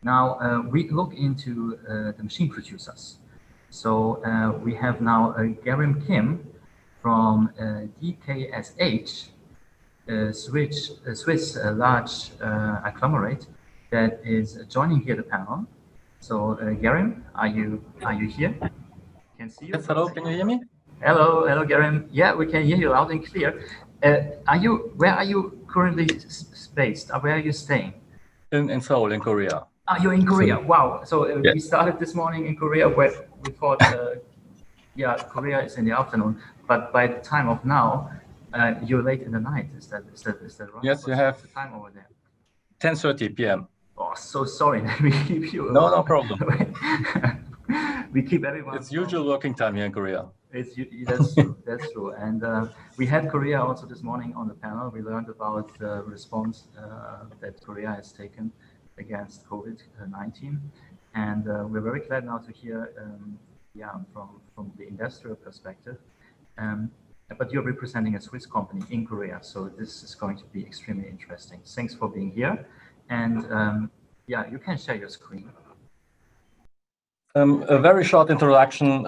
Now, we look into the machine producers. So we have now Gyerim Kim from DKSH, a Swiss large agglomerate that is joining here the panel. So Gyerim, are you here? Can see you. Yes, hello, can you hear me? Hello, Gyerim. Yeah, we can hear you loud and clear. Where are you currently based? Where are you staying? In Seoul, in Korea. Ah, you're in Korea. So, wow. So yeah. We started this morning in Korea, where we thought, yeah, Korea is in the afternoon. But by the time of now, you're late in the night. Is that right? Yes, you have the time over there. 10:30 p.m. Oh, so sorry. We keep you. No problem. We keep everyone. It's usual working time here in Korea. That's true. That's true. And we had Korea also this morning on the panel. We learned about the response that Korea has taken against COVID-19, and we're very glad now to hear, from the industrial perspective. But you're representing a Swiss company in Korea, so this is going to be extremely interesting. Thanks for being here, and you can share your screen. A very short introduction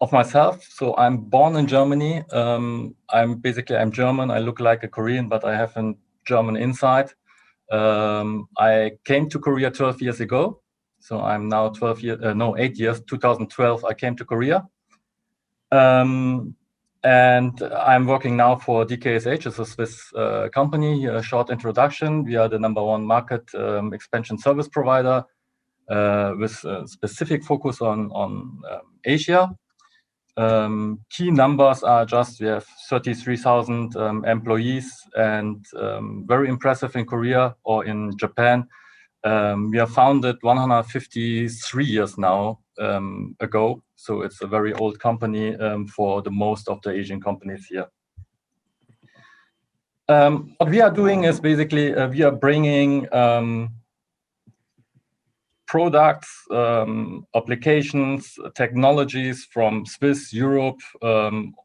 of myself. So I'm born in Germany. I'm German. I look like a Korean, but I have a German inside. I came to Korea 12 years ago. So I'm now 8 years, 2012, I came to Korea. And I'm working now for DKSH, it's a Swiss company. A short introduction. We are the #1 market expansion service provider with a specific focus on Asia. Key numbers are we have 33,000 employees, and very impressive in Korea or in Japan. We are founded 153 years now ago, so it's a very old company for the most of the Asian companies here. What we are doing is basically we are bringing products, applications, technologies from Swiss, Europe,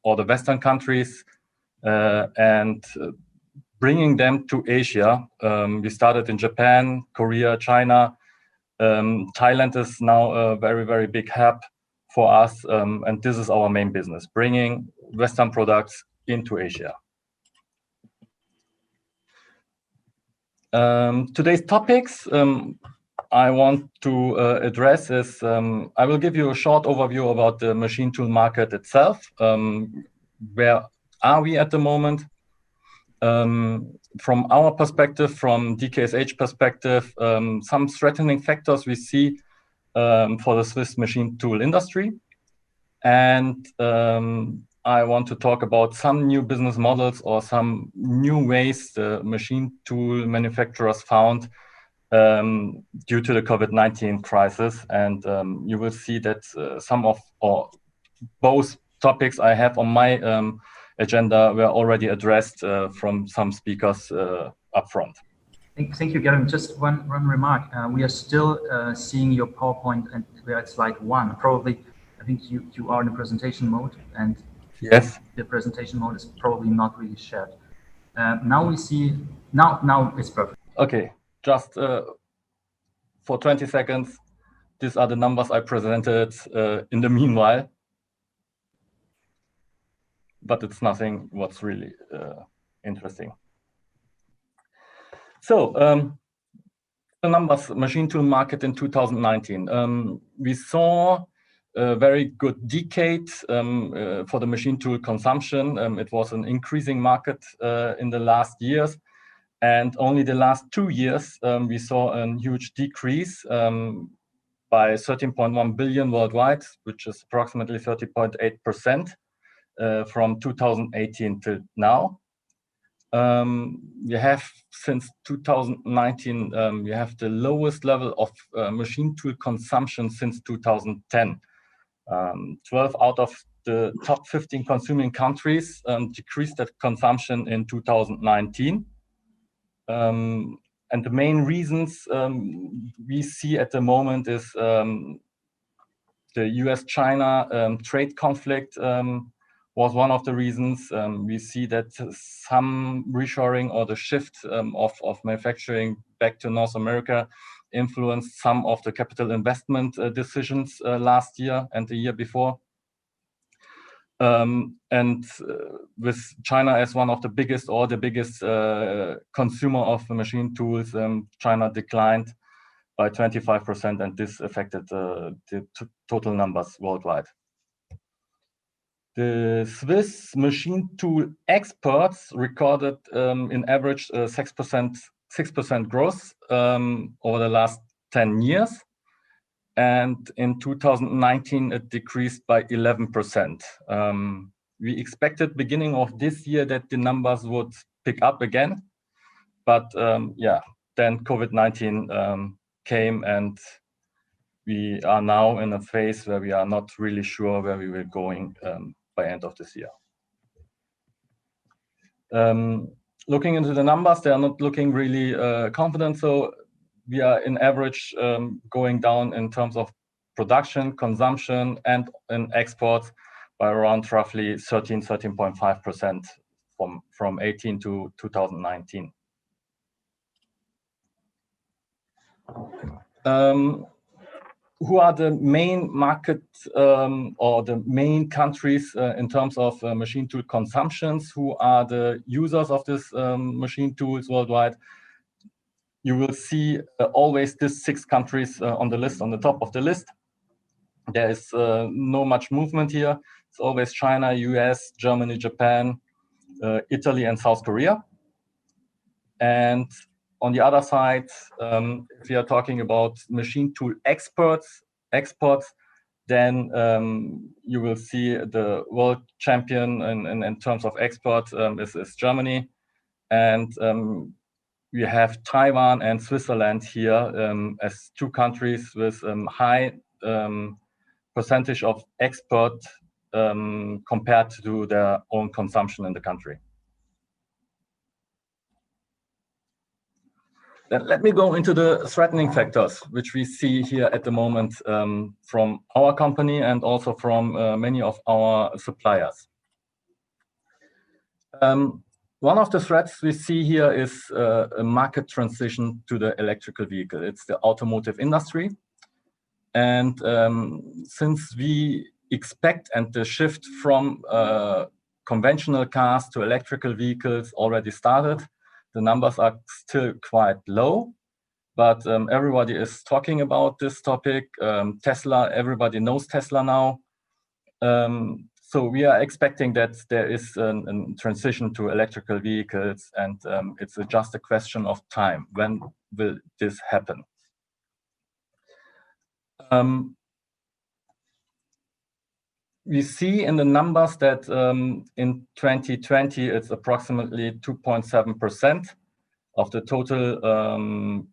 or the Western countries, and bringing them to Asia. We started in Japan, Korea, China. Thailand is now a very, very big hub for us, and this is our main business, bringing Western products into Asia. Today's topics I want to address is, I will give you a short overview about the machine tool market itself. Where are we at the moment? From our perspective, from DKSH perspective, some threatening factors we see for the Swiss machine tool industry. And I want to talk about some new business models or some new ways the machine tool manufacturers found due to the COVID-19 crisis. And you will see that some of or both topics I have on my agenda were already addressed from some speakers up front. Thank you, Gyerim. Just one remark. We are still seeing your PowerPoint, and we're at slide 1. Probably, I think you are in the presentation mode, and yes, the presentation mode is probably not really shared. Now we see, now it's perfect. Okay, just for 20 seconds, these are the numbers I presented in the meanwhile. But it's nothing what's really interesting. So the numbers, machine tool market in 2019. We saw a very good decade for the machine tool consumption. It was an increasing market in the last years. And only the last 2 years, we saw a huge decrease by 13.1 billion worldwide, which is approximately 30.8%. From 2018 to now. We have, since 2019, we have the lowest level of machine tool consumption since 2010. 12 out of the top 15 consuming countries decreased that consumption in 2019. And the main reasons we see at the moment is the US-China trade conflict was one of the reasons. We see that some reshoring or the shift of manufacturing back to North America influenced some of the capital investment decisions last year and the year before. With China as one of the biggest or the biggest consumer of machine tools, China declined by 25%, and this affected the total numbers worldwide. The Swiss machine tool exports recorded in average 6% growth over the last 10 years. And in 2019, it decreased by 11%. We expected beginning of this year that the numbers would pick up again. But yeah, then COVID-19 came, and we are now in a phase where we are not really sure where we will going by end of this year. Looking into the numbers, they are not looking really confident. So we are in average going down in terms of production, consumption, and in exports by around roughly 13.5% from 18 to 2019. Who are the main market or the main countries in terms of machine tool consumptions? Who are the users of this machine tools worldwide? You will see always these 6 countries on the list, on the top of the list. There is no much movement here. It's always China, US, Germany, Japan, Italy, and South Korea. And on the other side, if we are talking about machine tool exports, then you will see the world champion in terms of export is Germany. And we have Taiwan and Switzerland here as 2 countries with high percentage of export compared to their own consumption in the country. Then let me go into the threatening factors, which we see here at the moment from our company and also from many of our suppliers. One of the threats we see here is a market transition to the electrical vehicle. It's the automotive industry. And since we expect and the shift from conventional cars to electrical vehicles already started, the numbers are still quite low, but everybody is talking about this topic. Tesla, everybody knows Tesla now. So we are expecting that there is a transition to electrical vehicles, and it's just a question of time. When will this happen? We see in the numbers that in 2020, it's approximately 2.7% of the total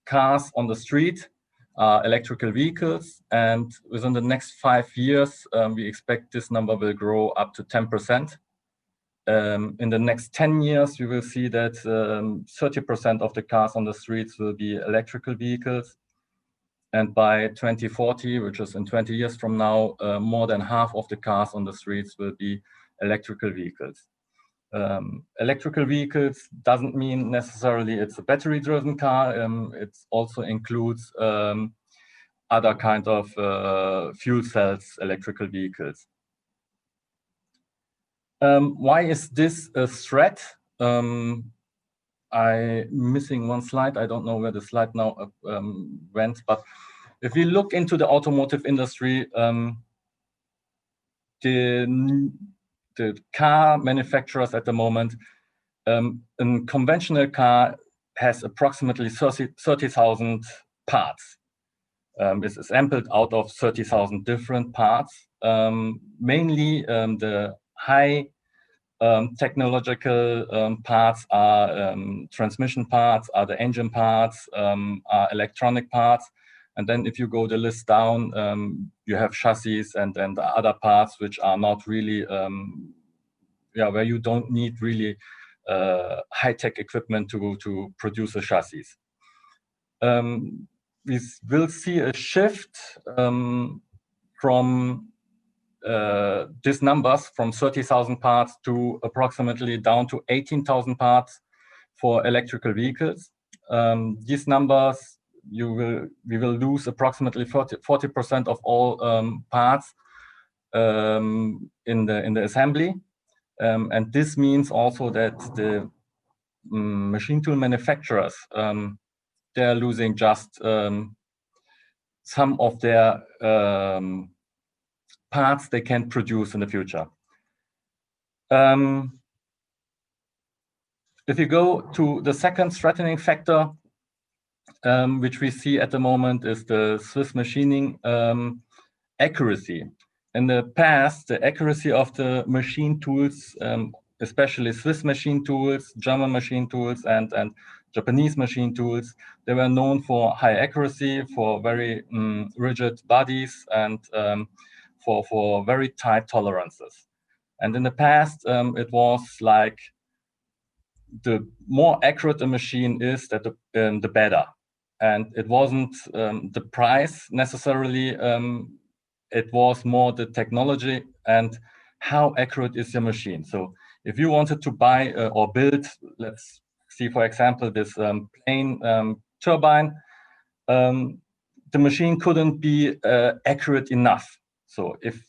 cars on the street are electrical vehicles. And within the next 5 years, we expect this number will grow up to 10%. In the next 10 years, we will see that 30% of the cars on the streets will be electrical vehicles. And by 2040, which is in 20 years from now, more than half of the cars on the streets will be electrical vehicles. Electrical vehicles doesn't mean necessarily it's a battery-driven car. It also includes other kind of fuel cells electrical vehicles. Why is this a threat? I'm missing one slide. I don't know where the slide now went, but if we look into the automotive industry, the car manufacturers at the moment, a conventional car has approximately 30,000 parts. It's assembled out of 30,000 different parts. Mainly the high technological parts are transmission parts, are the engine parts, are electronic parts. And then if you go the list down, you have chassis and the other parts which are not really, where you don't need really high-tech equipment to produce a chassis. We will see a shift from these numbers from 30,000 parts to approximately down to 18,000 parts for electrical vehicles. These numbers we will lose approximately 40% of all parts in the assembly, and this means also that the machine tool manufacturers, they are losing just some of their parts they can produce in the future. If you go to the second threatening factor, which we see at the moment, is the Swiss machining accuracy. In the past, the accuracy of the machine tools, especially Swiss machine tools, German machine tools, and Japanese machine tools, they were known for high accuracy, for very rigid bodies, and for very tight tolerances. And in the past, it was like the more accurate a machine is, that the better. And it wasn't the price necessarily, it was more the technology and how accurate is your machine. So if you wanted to buy or build, let's see, for example, this plane turbine, the machine couldn't be accurate enough. So if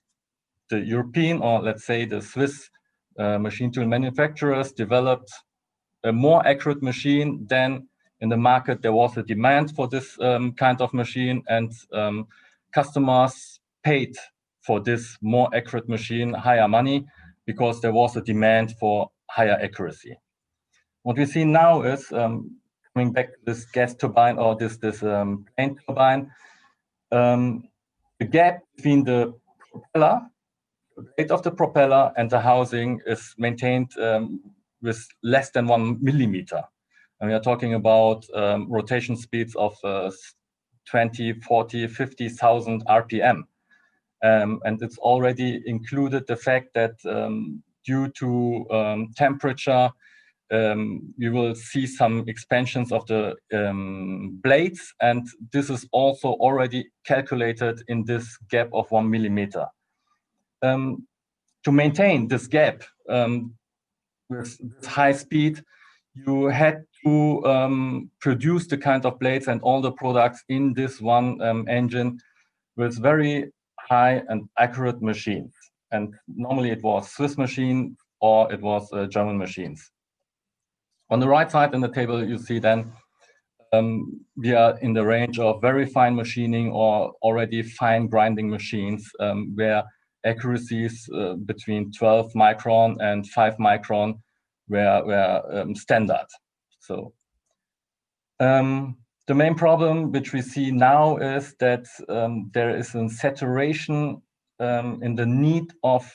the European, or let's say the Swiss machine tool manufacturers developed a more accurate machine, then in the market there was a demand for this kind of machine, and customers paid for this more accurate machine higher money because there was a demand for higher accuracy. What we see now is, coming back to this gas turbine or this plane turbine, the gap between the propeller, the weight of the propeller, and the housing is maintained with less than 1 millimeter. And we are talking about rotation speeds of 20, 40, 50,000 RPM. And it's already included the fact that due to temperature, we will see some expansions of the blades, and this is also already calculated in this gap of 1 millimeter. To maintain this gap with high speed, you had to produce the kind of blades and all the products in this one engine with very high and accurate machines. And normally it was Swiss machine or it was German machines. On the right side in the table, you see then we are in the range of very fine machining or already fine grinding machines, where accuracies between 12 micron and 5 micron were standard. So the main problem which we see now is that there is a saturation in the need of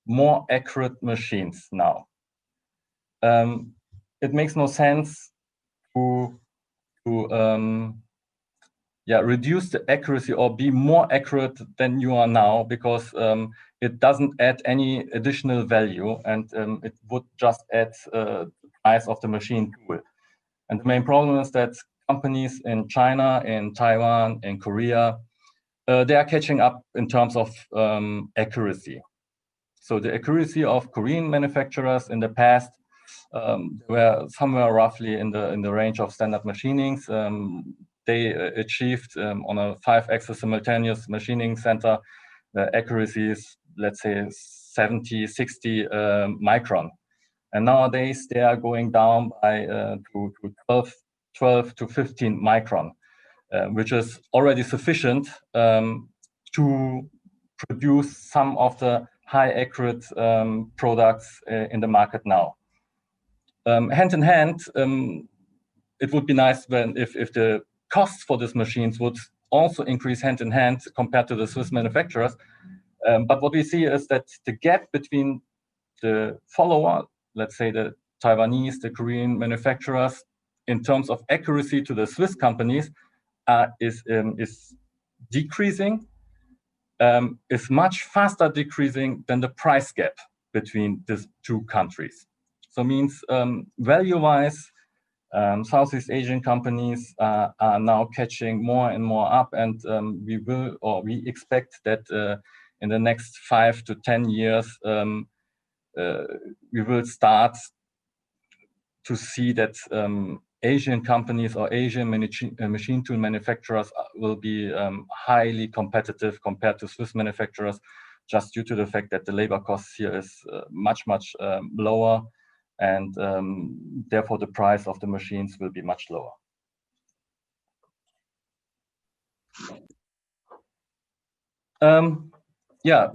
more accurate machines now. It makes no sense to reduce the accuracy or be more accurate than you are now, because it doesn't add any additional value, and it would just add the price of the machine tool. And the main problem is that companies in China, in Taiwan, in Korea, they are catching up in terms of accuracy. So the accuracy of Korean manufacturers in the past were somewhere roughly in the range of standard machinings. They achieved on a 5-axis simultaneous machining center the accuracies, let's say 70, 60 micron. And nowadays they are going down by to 12 to 15 micron, which is already sufficient to produce some of the high accurate products in the market now. Hand in hand, it would be nice if the costs for these machines would also increase hand in hand compared to the Swiss manufacturers. But what we see is that the gap between the follower, let's say the Taiwanese, the Korean manufacturers, in terms of accuracy to the Swiss companies, is decreasing, is much faster decreasing than the price gap between these two countries. So means value-wise, Southeast Asian companies are now catching more and more up, and we expect that in the next 5 to 10 years, we will start to see that Asian companies or Asian machine tool manufacturers will be highly competitive compared to Swiss manufacturers, just due to the fact that the labor costs here is much lower, and therefore the price of the machines will be much lower. Yeah,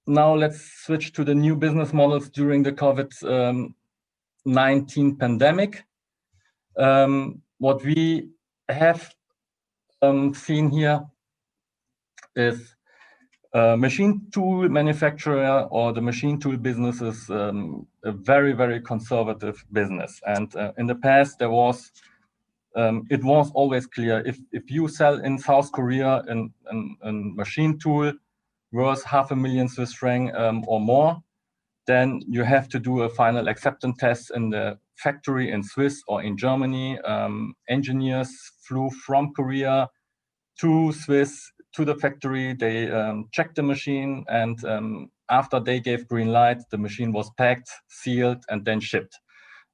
now let's switch to the new business models during the COVID-19 pandemic. What we have seen here is machine tool manufacturer, or the machine tool business, is a very conservative business. And in the past, there was it was always clear, if you sell in South Korea a machine tool worth $500,000 Swiss franc or more, then you have to do a final acceptance test in the factory in Swiss or in Germany. Engineers flew from Korea to Swiss, to the factory. They checked the machine, and after they gave green light, the machine was packed, sealed, and then shipped.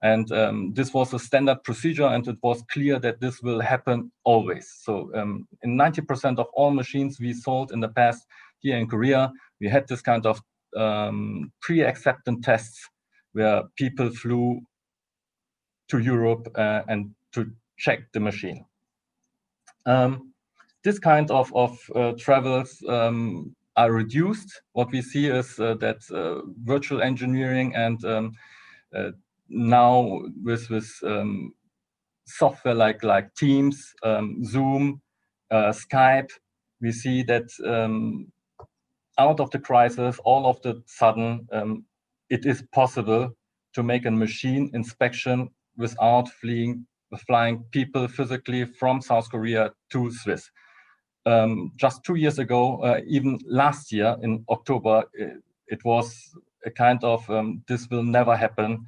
And this was a standard procedure, and it was clear that this will happen always. So in 90% of all machines we sold in the past here in Korea, we had this kind of pre-acceptance tests where people flew to Europe and to check the machine. This kind of travels are reduced. What we see is that virtual engineering and now with software like Teams, Zoom, Skype, we see that out of the crisis, all of the sudden, it is possible to make a machine inspection without flying people physically from South Korea to Swiss. Just 2 years ago, even last year in October, it was a kind of, this will never happen.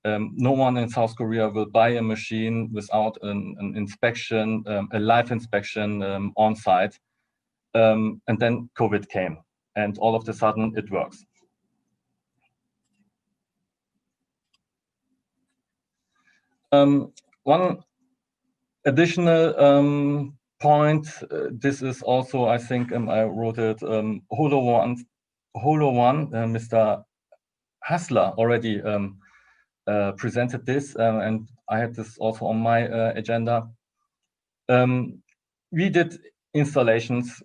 No one in South Korea will buy a machine without an inspection, a live inspection on site. And then COVID came, and all of a sudden it works. One additional point, this is also, I think, I wrote it, Holo One, Mr. Hassler already presented this, and I had this also on my agenda. We did installations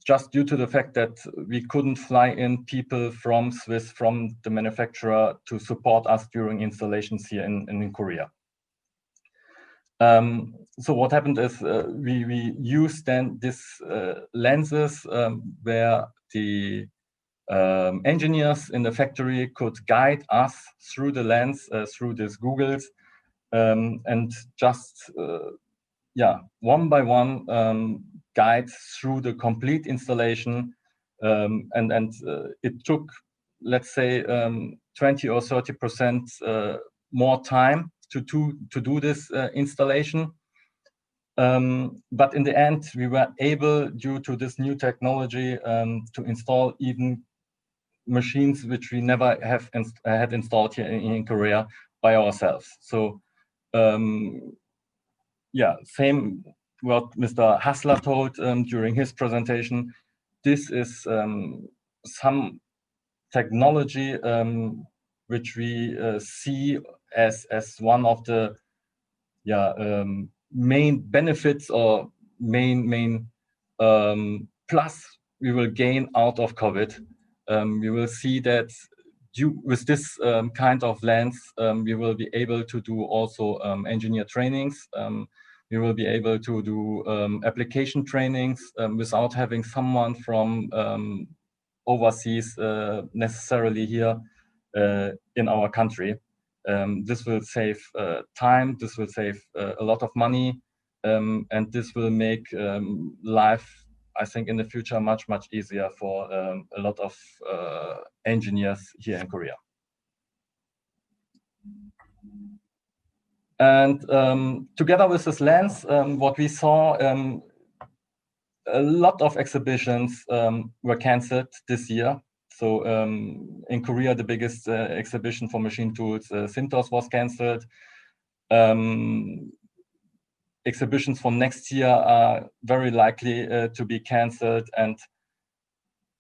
just due to the fact that we couldn't fly in people from Swiss, from the manufacturer, to support us during installations here in Korea. So what happened is we used then these lenses where the engineers in the factory could guide us through the lens, through these googles, and just one by one guide through the complete installation. And it took, let's say, 20 or 30% more time to do this installation. But in the end, we were able, due to this new technology, to install even machines which we never have had installed here in Korea by ourselves. So same what Mr. Hassler told during his presentation. This is some technology which we see as one of the main benefits or main plus we will gain out of COVID. We will see that with this kind of lens, we will be able to do also engineer trainings. We will be able to do application trainings without having someone from overseas necessarily here in our country. This will save time, this will save a lot of money, and this will make life, I think, in the future much easier for a lot of engineers here in Korea. And together with this lens, what we saw, a lot of exhibitions were cancelled this year. So in Korea, the biggest exhibition for machine tools, Sintos, was cancelled. Exhibitions for next year are very likely to be cancelled. And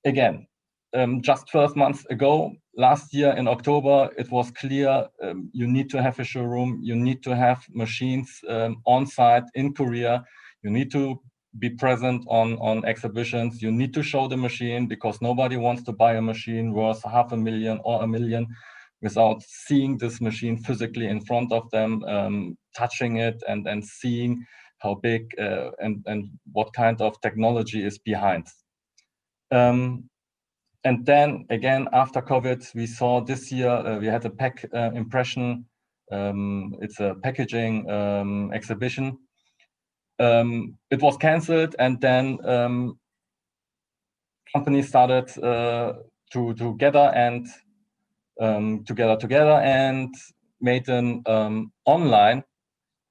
again, just 12 months ago, last year in October, it was clear you need to have a showroom, you need to have machines on site in Korea, you need to be present on exhibitions, you need to show the machine, because nobody wants to buy a machine worth 500,000 or 1 million without seeing this machine physically in front of them, touching it and seeing how big and what kind of technology is behind. And then again, after COVID, we saw this year, we had a pack impression. It's a packaging exhibition. It was canceled, and then companies started to gather and made an online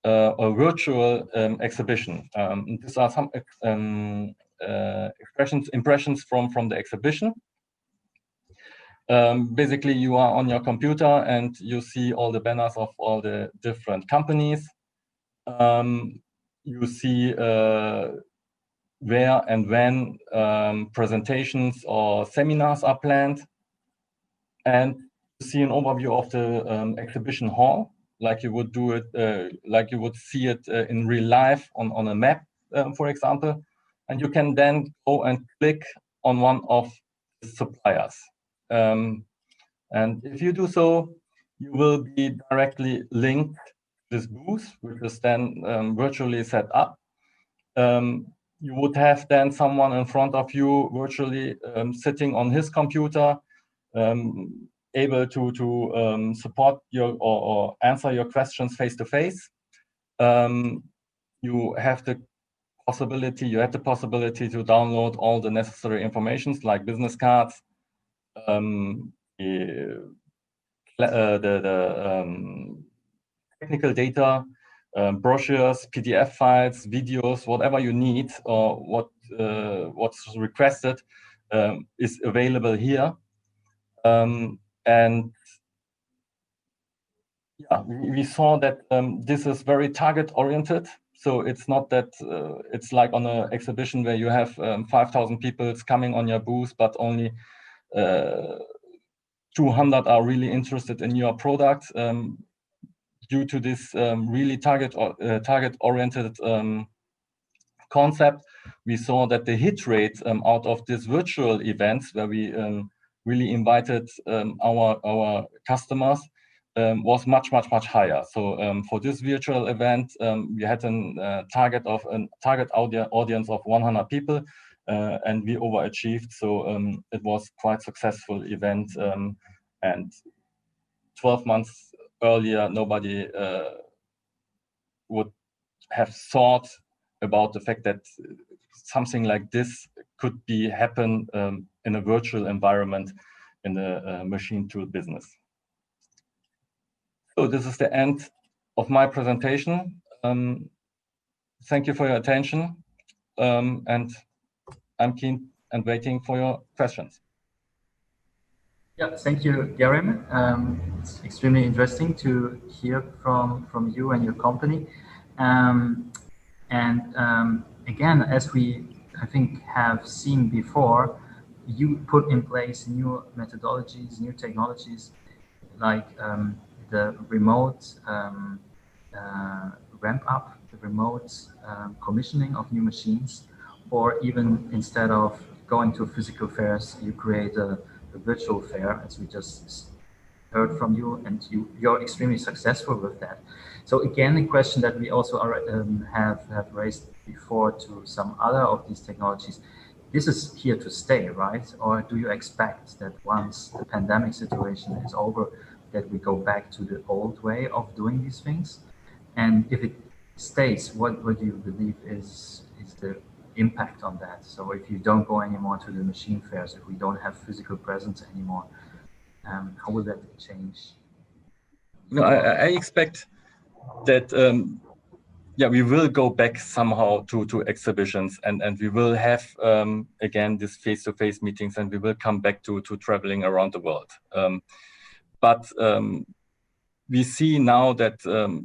a virtual exhibition. These are some impressions from the exhibition. Basically, you are on your computer and you see all the banners of all the different companies. You see where and when presentations or seminars are planned, and you see an overview of the exhibition hall, like you would do it, like you would see it in real life on a map, for example. And you can then go and click on one of the suppliers. And if you do so, you will be directly linked to this booth, which is then virtually set up. You would have then someone in front of you virtually sitting on his computer, able to support your or answer your questions face to face. You have the possibility to download all the necessary informations like business cards, the technical data, brochures, PDF files, videos, whatever you need or what's requested is available here. And yeah, we saw that this is very target oriented. So it's not that it's like on an exhibition where you have 5,000 people coming on your booth, but only 200 are really interested in your product. Due to this really target-oriented concept, we saw that the hit rate out of these virtual events, where we really invited our customers, was much higher. So for this virtual event, we had a target audience of 100 people, and we overachieved. So it was quite successful event, and 12 months earlier, nobody would have thought about the fact that something like this could happen in a virtual environment in the machine tool business. So this is the end of my presentation. Thank you for your attention, and I'm keen and waiting for your questions. Yeah, thank you, Gyerim. It's extremely interesting to hear from you and your company. Again, as we, I think, have seen before, you put in place new methodologies, new technologies, like the remote ramp up, the remote commissioning of new machines, or even instead of going to physical fairs, you create a virtual fair, as we just heard from you, and you're extremely successful with that. So again, a question that we also have raised before to some other of these technologies, this is here to stay, right? Or do you expect that once the pandemic situation is over, that we go back to the old way of doing these things? And if it stays, what do you believe is the impact on that? So if you don't go anymore to the machine fairs, if we don't have physical presence anymore, how will that change? No, I expect that yeah, we will go back somehow to exhibitions, and we will have again these face-to-face meetings, and we will come back to traveling around the world. But we see now that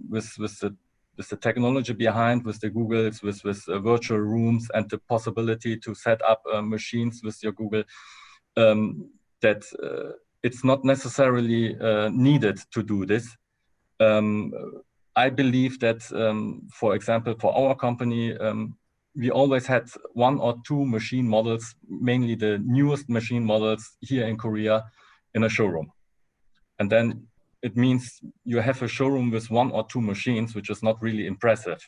with the technology behind, with the Googles, with virtual rooms and the possibility to set up machines with your Google, that it's not necessarily needed to do this. I believe that, for example, for our company, we always had 1 or 2 machine models, mainly the newest machine models here in Korea, in a showroom. And then it means you have a showroom with 1 or 2 machines, which is not really impressive.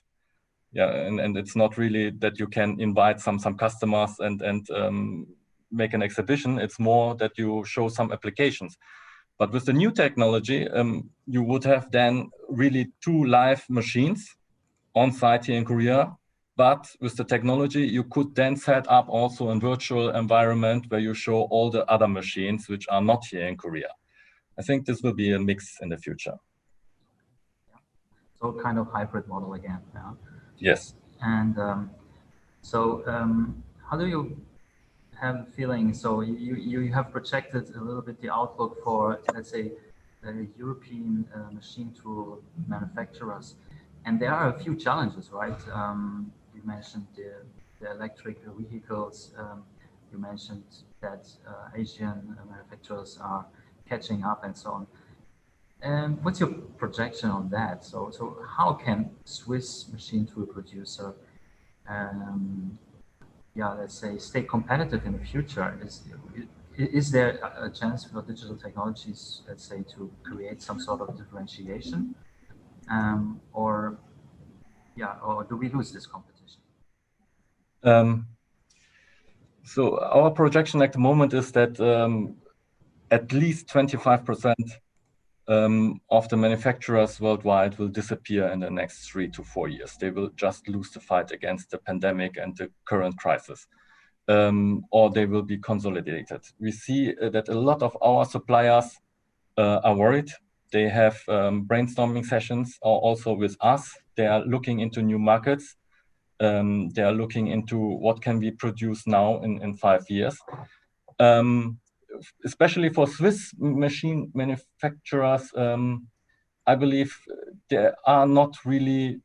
Yeah, and it's not really that you can invite some customers and make an exhibition. It's more that you show some applications. But with the new technology, you would have then really 2 live machines on site here in Korea. But with the technology, you could then set up also a virtual environment where you show all the other machines which are not here in Korea. I think this will be a mix in the future. So kind of hybrid model again. Yeah. Yes. And how do you have a feeling? So you have projected a little bit the outlook for, let's say, the European machine tool manufacturers, and there are a few challenges, right? You mentioned the electric vehicles. You mentioned that Asian manufacturers are catching up and so on. And what's your projection on that? So how can Swiss machine tool producer, let's say, stay competitive in the future? Is there a chance for digital technologies, let's say, to create some sort of differentiation, or do we lose this competition? So our projection at the moment is that at least 25% of the manufacturers worldwide will disappear in the next 3 to 4 years. They will just lose the fight against the pandemic and the current crisis, or they will be consolidated. We see that a lot of our suppliers are worried. They have brainstorming sessions also with us. They are looking into new markets. They are looking into what can be produced now in 5 years. Especially for Swiss machine manufacturers, I believe there are not really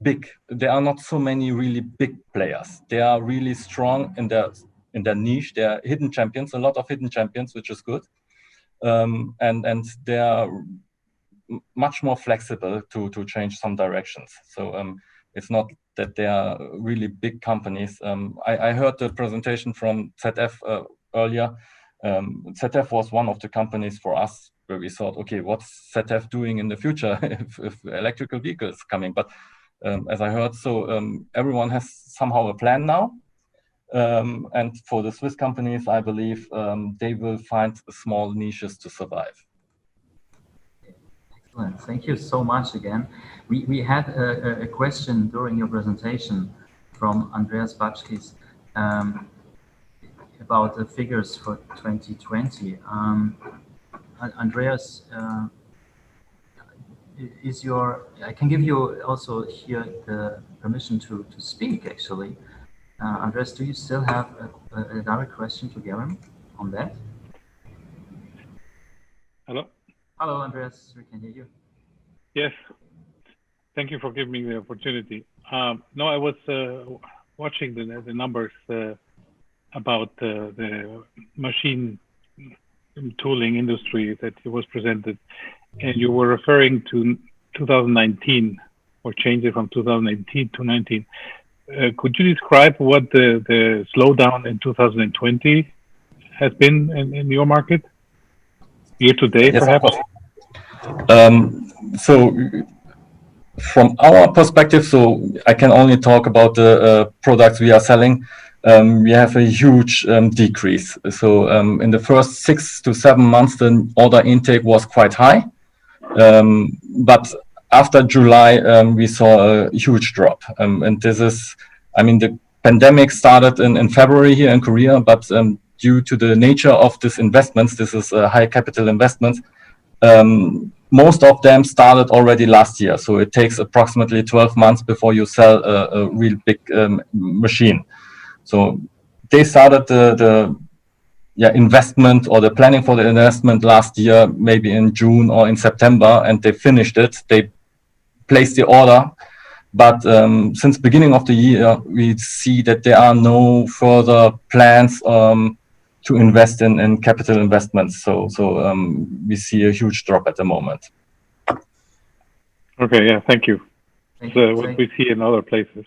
big. There are not so many really big players. They are really strong in their niche. They are hidden champions, a lot of hidden champions, which is good. And they are much more flexible to change some directions. So it's not that they are really big companies. I heard the presentation from ZF earlier. ZF was one of the companies for us where we thought, okay, what's ZF doing in the future if electrical vehicles coming? But as I heard, so everyone has somehow a plan now. And for the Swiss companies, I believe they will find small niches to survive. Excellent. Thank you so much again. We had a question during your presentation from Andreas Batschkis about the figures for 2020. Andreas, I can give you also here the permission to speak, actually. Andreas, do you still have a direct question to Gyerim on that? Hello? Hello, Andreas, we can hear you. Yes, thank you for giving me the opportunity. No, I was watching the numbers about the machine tooling industry that was presented, and you were referring to 2019 or changes from 2018 to 19. Could you describe what the slowdown in 2020 has been in your market? Year to date, yes, perhaps? So from our perspective, so I can only talk about the products we are selling. We have a huge decrease. So in the first 6 to 7 months, the order intake was quite high. But after July, we saw a huge drop. And this is, I mean, the pandemic started in February here in Korea, but due to the nature of these investments, this is a high capital investment. Most of them started already last year. So it takes approximately 12 months before you sell a real big machine. So they started the investment, or the planning for the investment last year, maybe in June or in September, and they finished it. They placed the order, but since beginning of the year, we see that there are no further plans to invest in capital investments. So we see a huge drop at the moment. Okay, yeah, thank you. What we see in other places.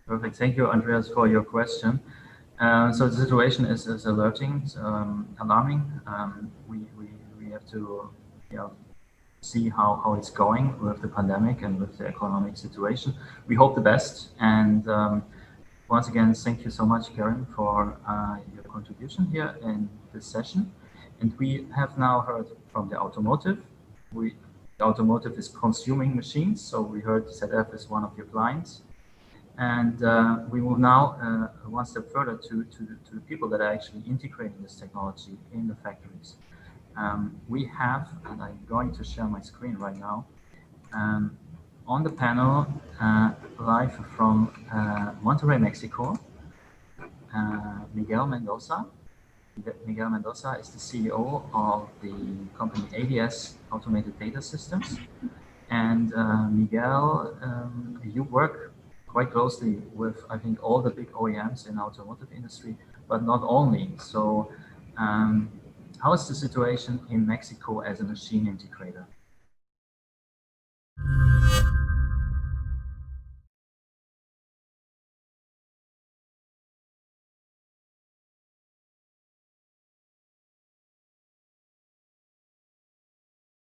Perfect. Thank you, Andreas, for your question. So the situation is alarming. We have to see how it's going with the pandemic and with the economic situation. We hope the best. And once again, thank you so much, Gyerim, for your contribution here in this session. And we have now heard from the automotive. The automotive is consuming machines. So we heard ZF is one of your clients. And we move now one step further to the people that are actually integrating this technology in the factories. We have, and I'm going to share my screen right now, on the panel, live from Monterrey, Mexico, Miguel Mendoza. Miguel Mendoza is the CEO of the company ADS Automated Data Systems. And Miguel, you work quite closely with, I think, all the big OEMs in the automotive industry, but not only. So how is the situation in Mexico as a machine integrator?